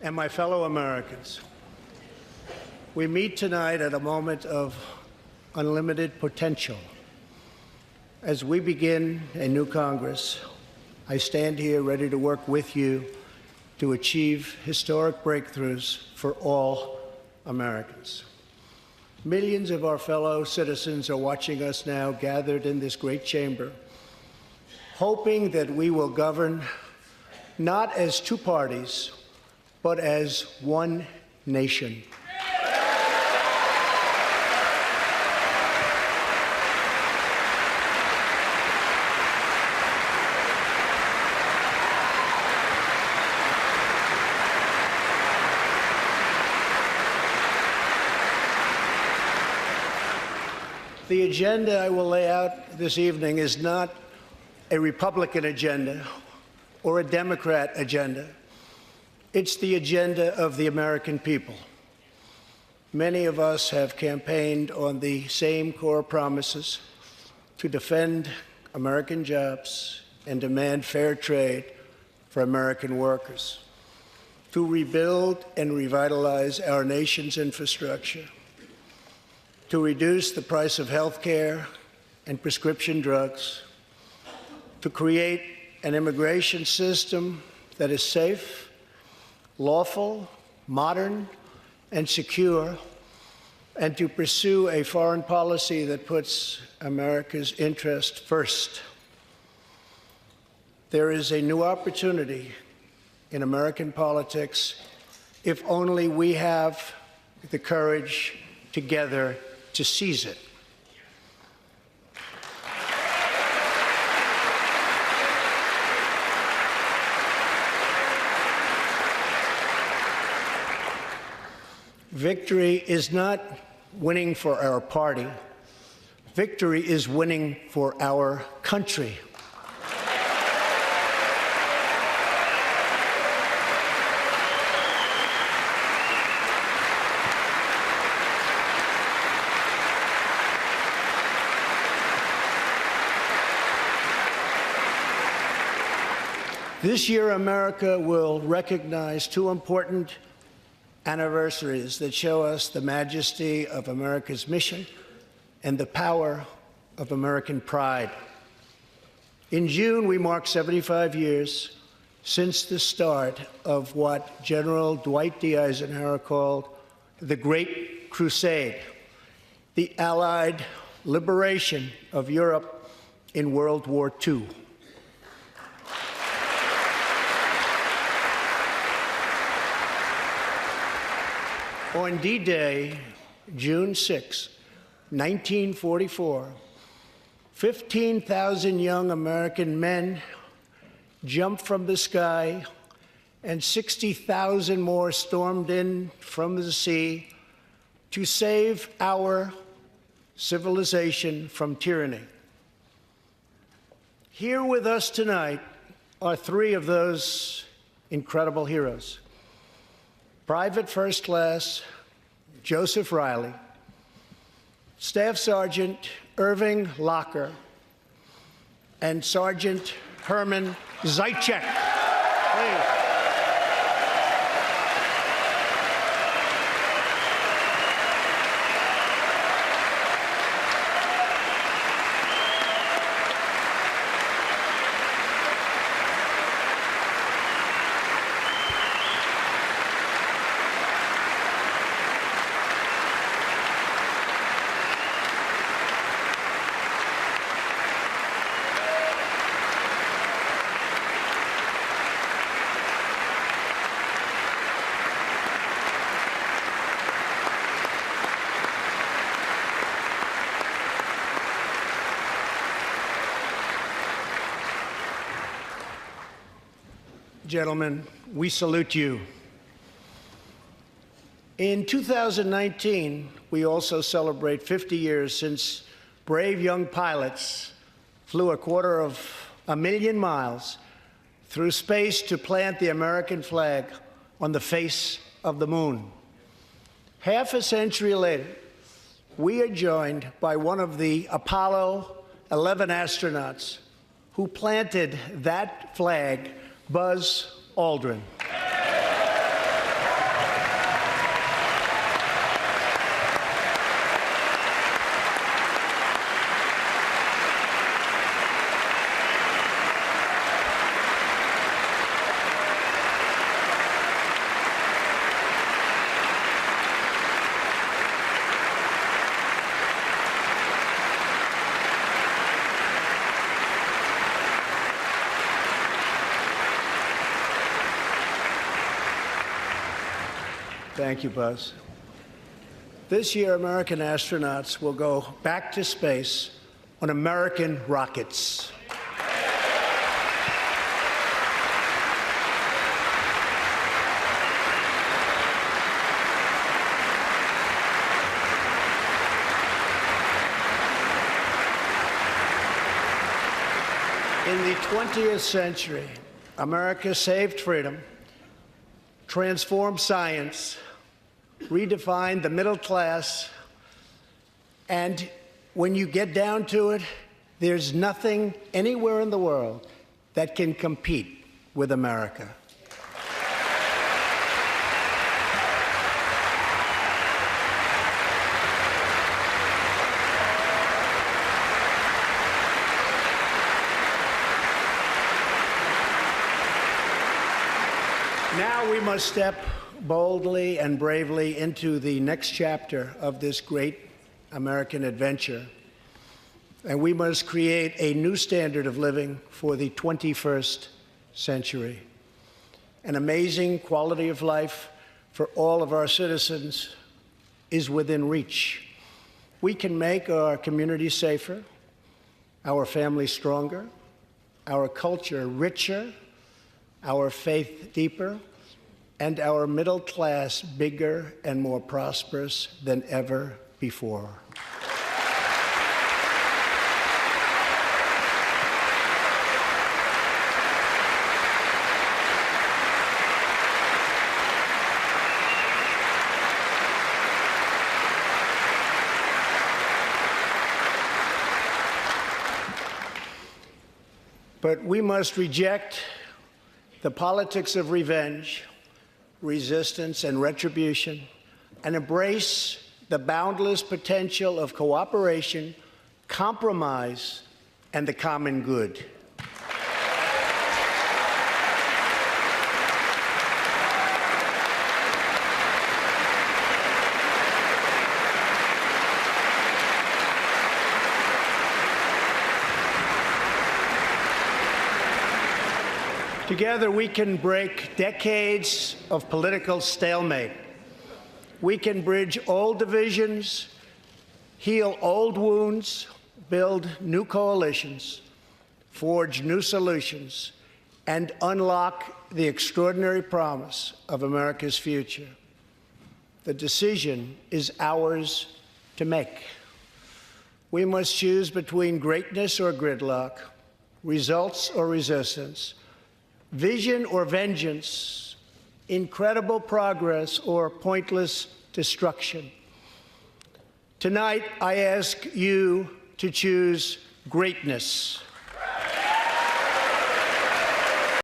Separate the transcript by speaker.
Speaker 1: and my fellow Americans, we meet tonight at a moment of unlimited potential. As we begin a new Congress, I stand here ready to work with you to achieve historic breakthroughs for all Americans. Millions of our fellow citizens are watching us now gathered in this great chamber, hoping that we will govern not as two parties, but as one nation. The agenda I will lay out this evening is not a Republican agenda or a Democrat agenda. It's the agenda of the American people. Many of us have campaigned on the same core promises: to defend American jobs and demand fair trade for American workers, to rebuild and revitalize our nation's infrastructure, to reduce the price of health care and prescription drugs, to create an immigration system that is safe, lawful, modern, and secure, and to pursue a foreign policy that puts America's interest first. There is a new opportunity in American politics if only we have the courage together to seize it. Victory is not winning for our party. Victory is winning for our country. This year, America will recognize two important anniversaries that show us the majesty of America's mission and the power of American pride. In June, we mark 75 years since the start of what General Dwight D. Eisenhower called the Great Crusade, the Allied liberation of Europe in World War II. On D-Day, June 6, 1944, 15,000 young American men jumped from the sky, and 60,000 more stormed in from the sea to save our civilization from tyranny. Here with us tonight are three of those incredible heroes: Private First Class Joseph Riley, Staff Sergeant Irving Locker, and Sergeant Herman Zaitchik. Please. Gentlemen, we salute you. In 2019, we also celebrate 50 years since brave young pilots flew 250,000 miles through space to plant the American flag on the face of the moon. Half a century later, we are joined by one of the Apollo 11 astronauts who planted that flag, Buzz Aldrin. Thank you, Buzz. This year, American astronauts will go back to space on American rockets. In the 20th century, America saved freedom, transformed science, redefined the middle class, and when you get down to it, there's nothing anywhere in the world that can compete with America. Now we must step boldly and bravely into the next chapter of this great American adventure. And we must create a new standard of living for the 21st century. An amazing quality of life for all of our citizens is within reach. We can make our communities safer, our families stronger, our culture richer, our faith deeper, and our middle class bigger and more prosperous than ever before. But we must reject the politics of revenge, resistance, and retribution, and embrace the boundless potential of cooperation, compromise, and the common good. Together, we can break decades of political stalemate. We can bridge old divisions, heal old wounds, build new coalitions, forge new solutions, and unlock the extraordinary promise of America's future. The decision is ours to make. We must choose between greatness or gridlock, results or resistance, vision or vengeance, incredible progress or pointless destruction. Tonight, I ask you to choose greatness.